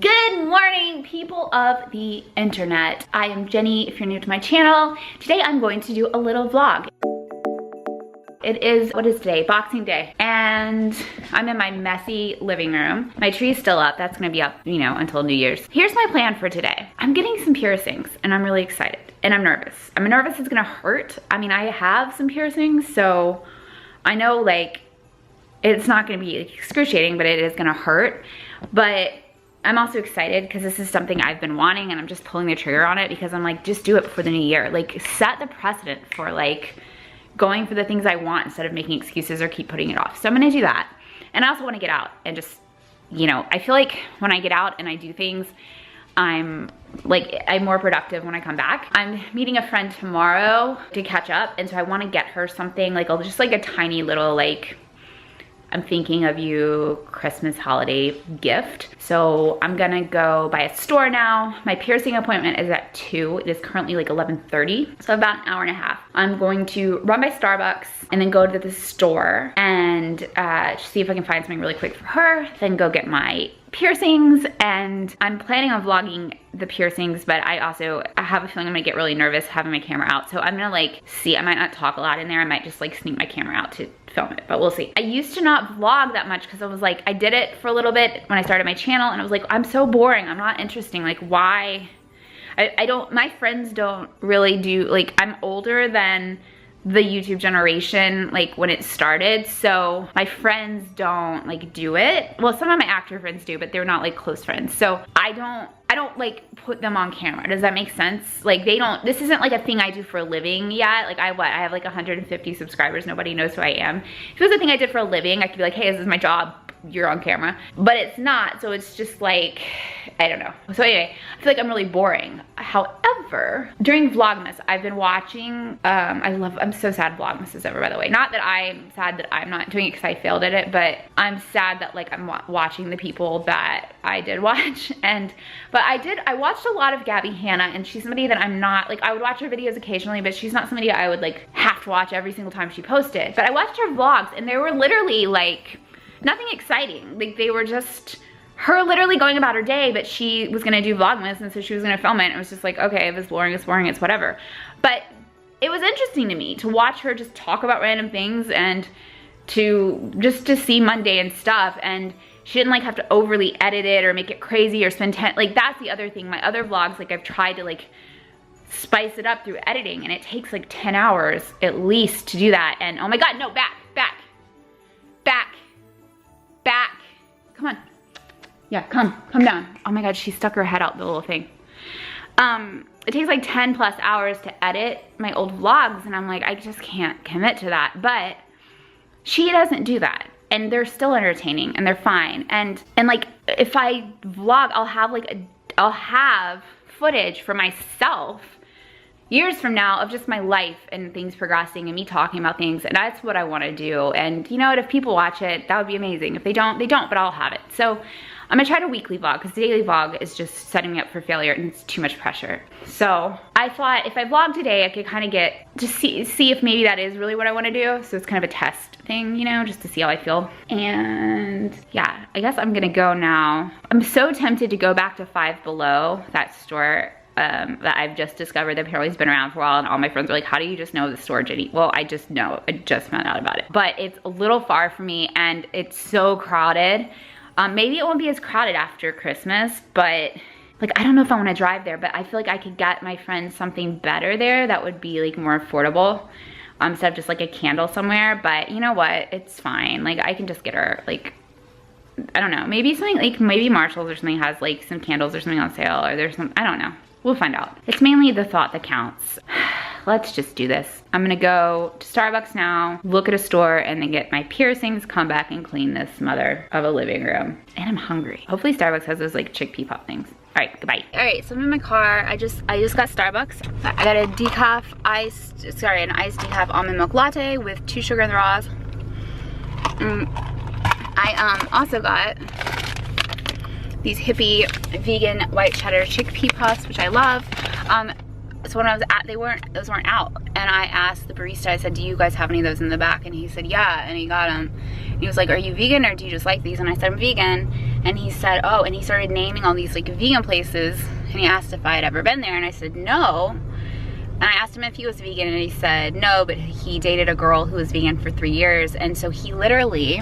Good morning, people of the internet. I am Jenny, if you're new to my channel. Today I'm going to do a little vlog. It is, what is today? Boxing Day. And I'm in my messy living room. My tree is still up. That's gonna be up, you know, until New Year's. Here's my plan for today. I'm getting some piercings and I'm really excited. And I'm nervous. I'm nervous it's gonna hurt. I mean, I have some piercings, so I know like, it's not gonna be excruciating, but it is gonna hurt. But I'm also excited because this is something I've been wanting and I'm just pulling the trigger on it because I'm like, just do it before the new year. Like, set the precedent for like going for the things I want instead of making excuses or keep putting it off. So I'm gonna do that. And I also wanna get out and just, you know, I feel like when I get out and I do things, I'm more productive when I come back. I'm meeting a friend tomorrow to catch up. And so I wanna get her something like, just like a tiny little like, I'm thinking of you Christmas holiday gift. So I'm gonna go by a store now. My piercing appointment is at 2. It is currently like 11:30, so about an hour and a half. I'm going to run by Starbucks and then go to the store and see if I can find something really quick for her, then go get my piercings. And I'm planning on vlogging the piercings, but I have a feeling I'm gonna get really nervous having my camera out. So I'm gonna like see, I might not talk a lot in there. I might just like sneak my camera out to film it, but we'll see. I used to not vlog that much because I was like, I did it for a little bit when I started my channel and I was like, I'm so boring, I'm not interesting, like why? My friends don't really do, like I'm older than the YouTube generation, like when it started, so my friends don't like do it. Well, some of my actor friends do, but they're not like close friends. So I don't like put them on camera. Does that make sense? Like this isn't like a thing I do for a living yet. Like I have like 150 subscribers. Nobody knows who I am. If it was a thing I did for a living, I could be like, hey, this is my job. You're on camera, but it's not. So it's just like, I don't know. So anyway, I feel like I'm really boring. However, during Vlogmas, I've been watching, I'm so sad Vlogmas is over, by the way. Not that I'm sad that I'm not doing it because I failed at it, but I'm sad that like I'm watching the people that I did watch. But I watched a lot of Gabby Hanna, and she's somebody that I'm not, like I would watch her videos occasionally, but she's not somebody I would like have to watch every single time she posted. But I watched her vlogs and they were literally like, nothing exciting. Like they were just her literally going about her day, but she was gonna do Vlogmas and so she was gonna film it. And it was just like, okay, if it's boring, it's boring, it's whatever. But it was interesting to me to watch her just talk about random things and to see mundane stuff. And she didn't like have to overly edit it or make it crazy or spend like that's the other thing. My other vlogs, like I've tried to like spice it up through editing and it takes like 10 hours at least to do that. And oh my God, no, back. Come on. Yeah, come down. Oh my God, she stuck her head out the little thing. It takes like 10 plus hours to edit my old vlogs and I'm like, I just can't commit to that. But she doesn't do that. And they're still entertaining and they're fine. And like, if I vlog, I'll have footage for myself years from now of just my life and things progressing and me talking about things, and that's what I want to do. And you know what, if people watch it, that would be amazing. If they don't, they don't, but I'll have it. So I'm gonna try to weekly vlog because the daily vlog is just setting me up for failure and it's too much pressure. So I thought if I vlog today, I could kind of get to see if maybe that is really what I want to do. So it's kind of a test thing, you know, just to see how I feel. And yeah, I guess I'm gonna go now. I'm so tempted to go back to Five Below, that store that I've just discovered that apparently has been around for a while, and all my friends are like, how do you just know the store, Jenny? Well, I just know, I just found out about it. But it's a little far for me and it's so crowded. Maybe it won't be as crowded after Christmas, but like, I don't know if I want to drive there, but I feel like I could get my friends something better there that would be like more affordable instead of just like a candle somewhere. But you know what, it's fine. Like I can just get her like, I don't know, maybe something like, maybe Marshalls or something has like some candles or something on sale, or there's some, I don't know. We'll find out. It's mainly the thought that counts. Let's just do this. I'm gonna go to Starbucks now, look at a store, and then get my piercings, come back and clean this mother of a living room. And I'm hungry. Hopefully Starbucks has those like chickpea pop things. All right, goodbye. All right, so I'm in my car. I just got Starbucks. I got an iced decaf almond milk latte with 2 sugar in the raws. I also got these hippie vegan white cheddar chickpea puffs, which I love. So when I was at, those weren't out. And I asked the barista, I said, do you guys have any of those in the back? And he said, yeah, and he got them. And he was like, are you vegan or do you just like these? And I said, I'm vegan. And he said, oh, and he started naming all these like vegan places, and he asked if I had ever been there, and I said no. And I asked him if he was vegan, and he said no, but he dated a girl who was vegan for 3 years. And so he literally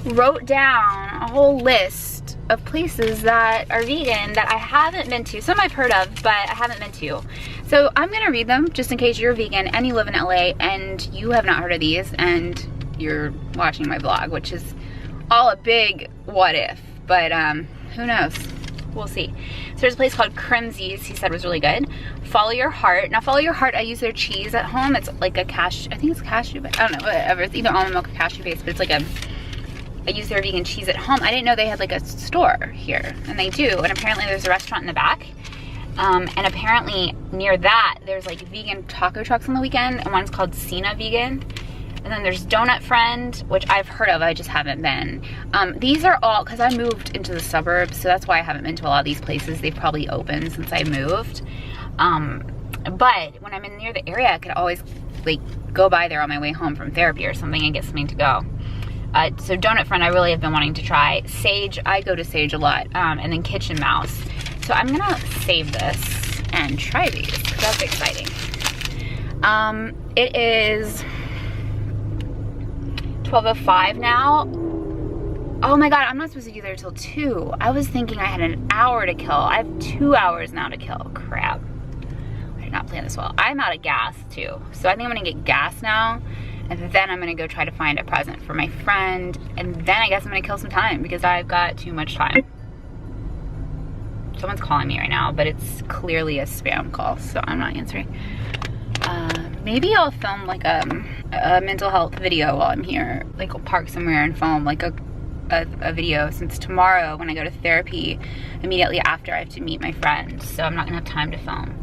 wrote down a whole list of places that are vegan that I haven't been to. Some I've heard of, but I haven't been to. So I'm gonna read them just in case you're vegan and you live in LA and you have not heard of these and you're watching my vlog, which is all a big what if, but who knows? We'll see. So there's a place called Crimsey's, he said was really good. Follow Your Heart. Now Follow Your Heart, I use their cheese at home. It's like a cashew, I think it's cashew, but I don't know, whatever. It's either almond milk or cashew based, but it's like I use their vegan cheese at home. I didn't know they had like a store here, and they do. And apparently there's a restaurant in the back. And apparently near that, there's like vegan taco trucks on the weekend, and one's called Cena Vegan. And then there's Donut Friend, which I've heard of, I just haven't been. These are all, because I moved into the suburbs, so that's why I haven't been to a lot of these places. They've probably opened since I moved. But when I'm in near the area, I could always like go by there on my way home from therapy or something and get something to go. So Donut Friend, I really have been wanting to try. Sage, I go to Sage a lot. And then Kitchen Mouse. So I'm gonna save this and try these, because that's exciting. It is 12:05 now. Oh my God, I'm not supposed to be there till 2. I was thinking I had an hour to kill. I have 2 hours now to kill. Crap. I did not plan this well. I'm out of gas too. So I think I'm gonna get gas now, and then I'm gonna go try to find a present for my friend, and then I guess I'm gonna kill some time because I've got too much time. Someone's calling me right now, but it's clearly a spam call, so I'm not answering. Maybe I'll film like a mental health video while I'm here. Like I'll park somewhere and film like a video, since tomorrow when I go to therapy, immediately after I have to meet my friend. So I'm not gonna have time to film.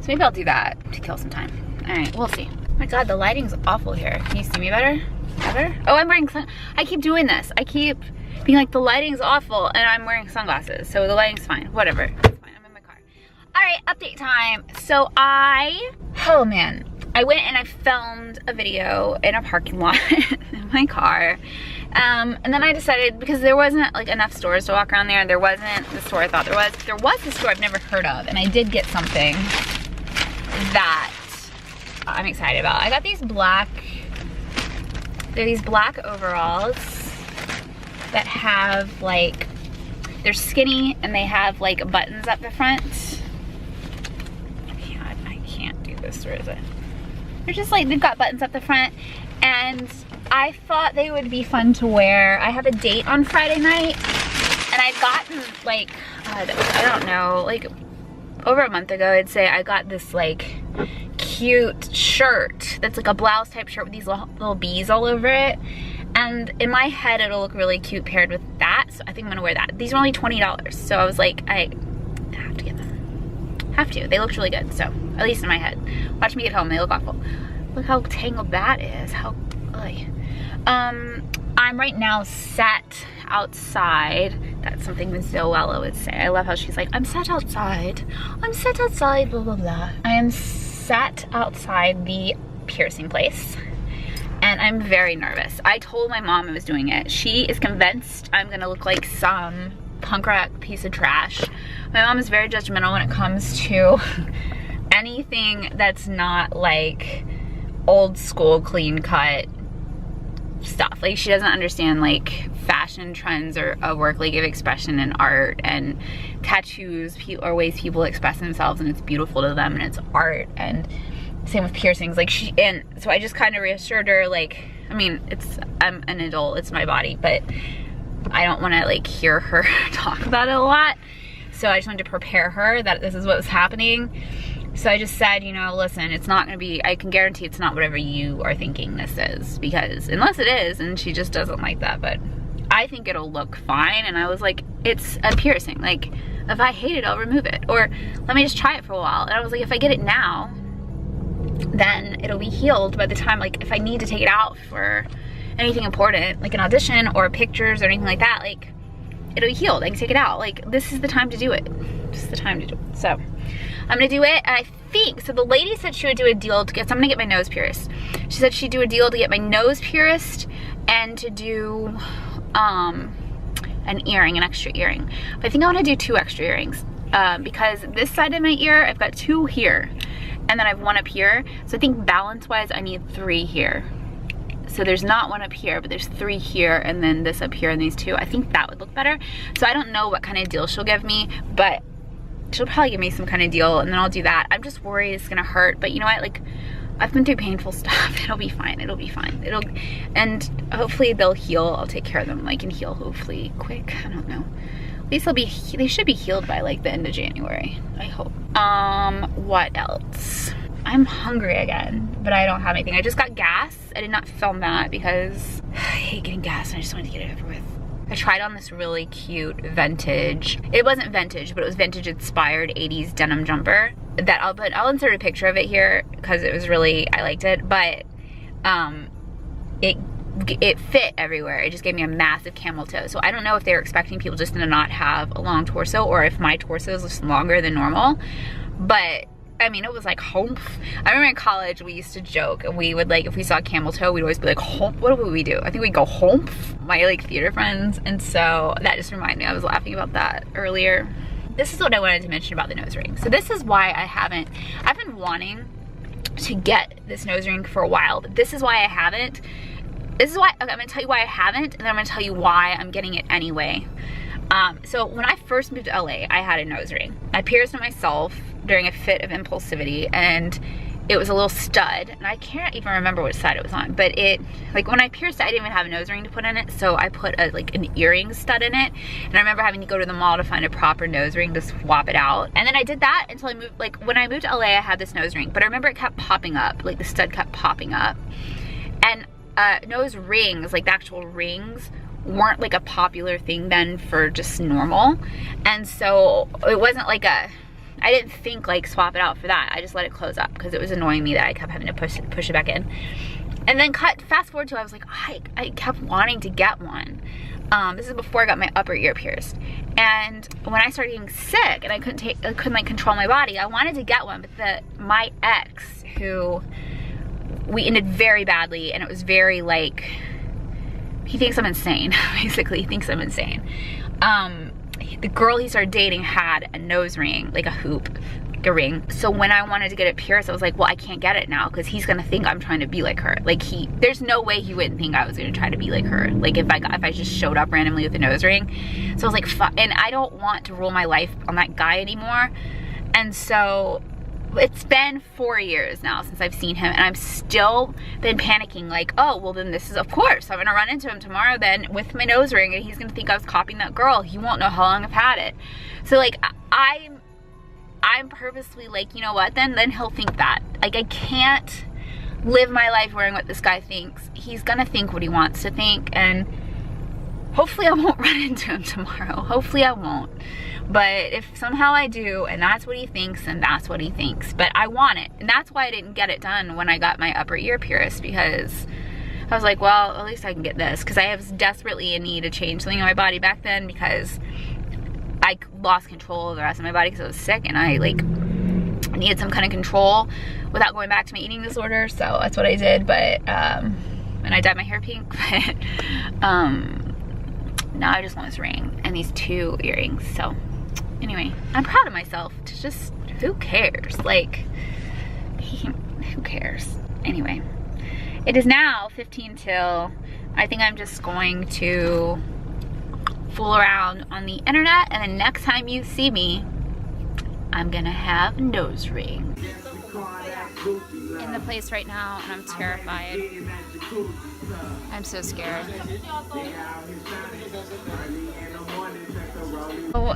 So maybe I'll do that to kill some time. All right, we'll see. Oh my God, the lighting's awful here. Can you see me better? Better? Oh, I'm wearing I keep doing this. I keep being like, the lighting's awful, and I'm wearing sunglasses, so the lighting's fine. Whatever, it's fine, I'm in my car. All right, update time. So oh man, I went and I filmed a video in a parking lot in my car. And then I decided, because there wasn't like enough stores to walk around there, there wasn't the store I thought there was. There was a store I've never heard of, and I did get something that I'm excited about. I got these they're these black overalls that have like, they're skinny and they have like buttons up the front. I can't do this, where is it? They're just like, they've got buttons up the front, and I thought they would be fun to wear. I have a date on Friday night, and I've gotten like, I don't know, like over a month ago, I'd say I got this like cute shirt that's like a blouse type shirt with these little bees all over it. And in my head, it'll look really cute paired with that, so I think I'm gonna wear that. These are only $20, so I was like, I have to get them. Have to, they looked really good, so at least in my head. Watch me get home, they look awful. Look how tangled that is, how, ugh. I'm right now sat outside. That's something Miss Zoella would say. I love how she's like, I'm sat outside, blah, blah, blah. I am sat outside the piercing place, and I'm very nervous. I told my mom I was doing it. She is convinced I'm gonna look like some punk rock piece of trash. My mom is very judgmental when it comes to anything that's not like old school clean cut stuff. Like, she doesn't understand like fashion trends or a work like of expression in art, and tattoos are ways people express themselves, and it's beautiful to them and it's art. And same with piercings. Like, and so I just kind of reassured her, like, I mean, I'm an adult, it's my body, but I don't want to like hear her talk about it a lot. So I just wanted to prepare her that this is what was happening. So I just said, you know, listen, it's not gonna be, I can guarantee it's not whatever you are thinking this is, because unless it is, and she just doesn't like that, but I think it'll look fine. And I was like, it's a piercing. Like, if I hate it, I'll remove it, or let me just try it for a while. And I was like, if I get it now, then it'll be healed by the time, like, if I need to take it out for anything important, like an audition or pictures or anything like that, like, it'll be healed. I can take it out. Like, this is the time to do it. This is the time to do it. So I'm gonna do it. And I think, so the lady said she would do a deal to get, so I'm gonna get my nose pierced. She said she'd do a deal to get my nose pierced and to do an earring, an extra earring. But I think I want to do 2 extra earrings because this side of my ear, I've got 2 here and then I have 1 up here. So I think balance wise, I need 3 here. So there's not 1 up here, but there's 3 here and then this up here and these 2. I think that would look better. So I don't know what kind of deal she'll give me, but she'll probably give me some kind of deal and then I'll do that. I'm just worried it's gonna hurt, but you know what, like, I've been through painful stuff. It'll be fine, it'll be fine. And hopefully they'll heal. I'll take care of them, like, and heal hopefully quick. I don't know. At least they should be healed by like the end of January, I hope. What else? I'm hungry again, but I don't have anything. I just got gas. I did not film that because I hate getting gas and I just wanted to get it over with. I tried on this really cute vintage, it wasn't vintage, but it was vintage inspired 80s denim jumper that I'll insert a picture of it here because it was really, I liked it, but it fit everywhere. It just gave me a massive camel toe. So I don't know if they were expecting people just to not have a long torso or if my torso is just longer than normal, but I mean, it was like humph. I remember in college we used to joke and we would, like, if we saw a camel toe, we'd always be like, humph. What would we do? I think we'd go humph, my like theater friends. And so that just reminded me, I was laughing about that earlier. This is what I wanted to mention about the nose ring. So this is why I've been wanting to get this nose ring for a while. But this is why I haven't. This is why, okay, I'm gonna tell you why I haven't, and then I'm gonna tell you why I'm getting it anyway. So when I first moved to LA, I had a nose ring. I pierced it myself during a fit of impulsivity, and it was a little stud, and I can't even remember which side it was on, but it, like, when I pierced it, I didn't even have a nose ring to put in it, so I put like an earring stud in it, and I remember having to go to the mall to find a proper nose ring to swap it out, and then I did that until I moved, like, when I moved to LA, I had this nose ring, but I remember it kept popping up, like the stud kept popping up, and nose rings, like the actual rings, weren't like a popular thing then for just normal, and so it wasn't like I didn't think like swap it out for that. I just let it close up because it was annoying me that I kept having to push it back in. And then fast forward to, I was like, I kept wanting to get one. This is before I got my upper ear pierced. And when I started getting sick and I couldn't like control my body, I wanted to get one, but my ex, who we ended very badly, and it was very like, he thinks I'm insane. Basically, he thinks I'm insane. The girl he started dating had a nose ring, like a hoop, like a ring. So when I wanted to get it pierced, I was like, well, I can't get it now because he's gonna think I'm trying to be like her. Like, there's no way he wouldn't think I was gonna try to be like her. Like if I just showed up randomly with a nose ring. So I was like, fuck, and I don't want to rule my life on that guy anymore. And so it's been 4 years now since I've seen him, and I've still been panicking like, oh, well then this is, of course, I'm gonna run into him tomorrow then with my nose ring, and he's gonna think I was copying that girl. He won't know how long I've had it. So like, I'm purposely like, you know what, then he'll think that. Like, I can't live my life worrying what this guy thinks. He's gonna think what he wants to think, and hopefully I won't run into him tomorrow. Hopefully I won't. But if somehow I do, and that's what he thinks, then that's what he thinks. But I want it, and that's why I didn't get it done when I got my upper ear pierced, because I was like, well, at least I can get this, because I was desperately in need to change something in my body back then, because I lost control of the rest of my body because I was sick, and I like needed some kind of control without going back to my eating disorder. So that's what I did. But and I dyed my hair pink. But now I just want this ring and these 2 earrings. So anyway, I'm proud of myself to just, who cares? Like, who cares? Anyway, it is now 15 till. I think I'm just going to fool around on the internet, and then next time you see me, I'm gonna have a nose ring. In the place right now, and I'm terrified. I'm so scared. Oh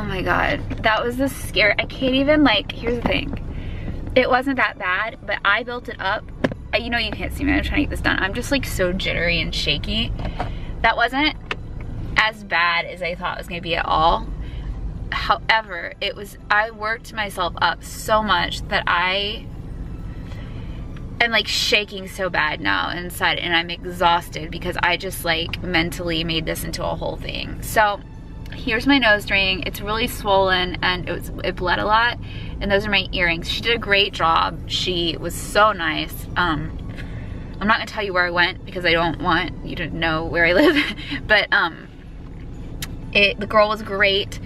my god, that was the scary. I can't even, like, here's the thing. It wasn't that bad, but I built it up. You know you can't see me, I'm trying to get this done. I'm just like so jittery and shaky. That wasn't as bad as I thought it was gonna be at all. However, I worked myself up so much that I am like shaking so bad now inside, and I'm exhausted because I just like mentally made this into a whole thing. So here's my nose ring. It's really swollen and it bled a lot, and those are my earrings. She did a great job. She was so nice. I'm not gonna tell you where I went because I don't want you to know where I live. But the girl was great.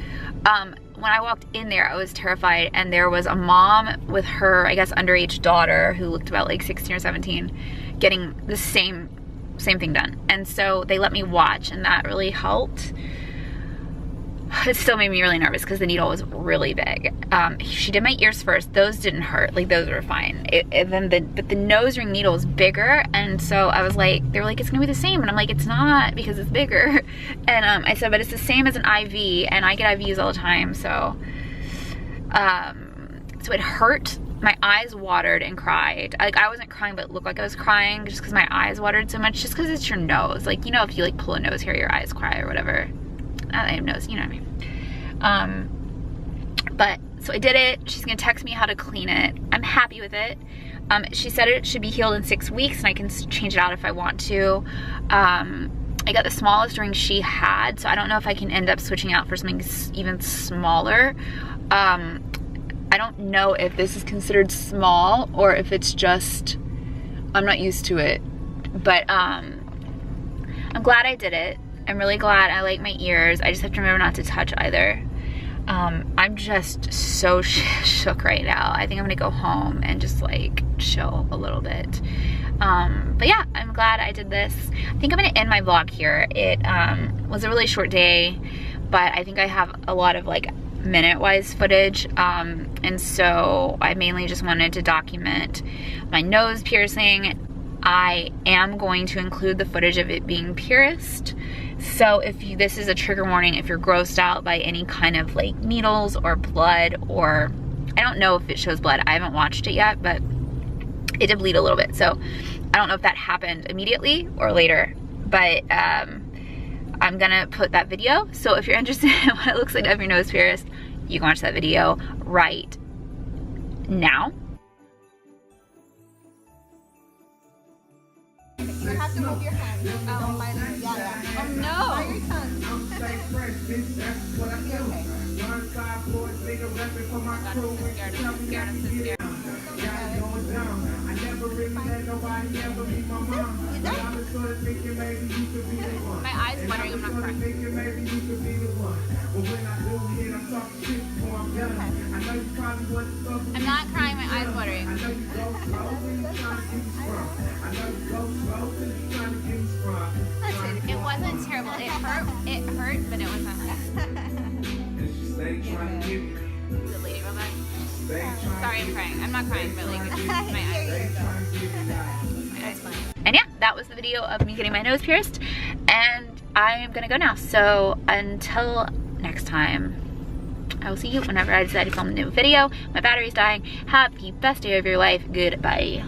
When I walked in there, I was terrified, and there was a mom with her, I guess, underage daughter who looked about like 16 or 17, getting the same thing done. And so they let me watch, and that really helped. It still made me really nervous because the needle was really big. She did my ears first. Those didn't hurt. Like, those were fine. But the nose ring needle is bigger, and so I was like, they were like, it's gonna be the same, and I'm like, it's not, because it's bigger. And I said, but it's the same as an IV, and I get IVs all the time, so so it hurt. My eyes watered and cried. Like, I wasn't crying, but it looked like I was crying just because my eyes watered so much, just because it's your nose. Like, you know, if you like pull a nose hair, your eyes cry or whatever. I have nose, you know what I mean. But so I did it. She's gonna text me how to clean it. I'm happy with it. She said it should be healed in 6 weeks, and I can change it out if I want to. I got the smallest ring she had, so I don't know if I can end up switching out for something even smaller. I don't know if this is considered small or if it's just, I'm not used to it. But I'm glad I did it. I'm really glad. I like my ears. I just have to remember not to touch either. I'm just so shook right now. I think I'm gonna go home and just like chill a little bit. But yeah, I'm glad I did this. I think I'm gonna end my vlog here. It was a really short day, but I think I have a lot of like minute-wise footage, and so I mainly just wanted to document my nose piercing. I am going to include the footage of it being pierced. So if this is a trigger warning, if you're grossed out by any kind of like needles or blood, or I don't know if it shows blood. I haven't watched it yet, but it did bleed a little bit. So I don't know if that happened immediately or later, but I'm gonna put that video. So if you're interested in what it looks like to have your nose pierced, you can watch that video right now. You have to move your hands. Oh no! By your tongue. My eyes watering, I'm not crying. I'm not crying, my eyes watering. It wasn't terrible. It hurt, but it wasn't the lady robot. Sorry, I'm crying. I'm not crying, but like my eyes. And yeah, that was the video of me getting my nose pierced, and I am gonna go now. So until next time, I will see you whenever I decide to film a new video. My battery's dying. Have the best day of your life. Goodbye.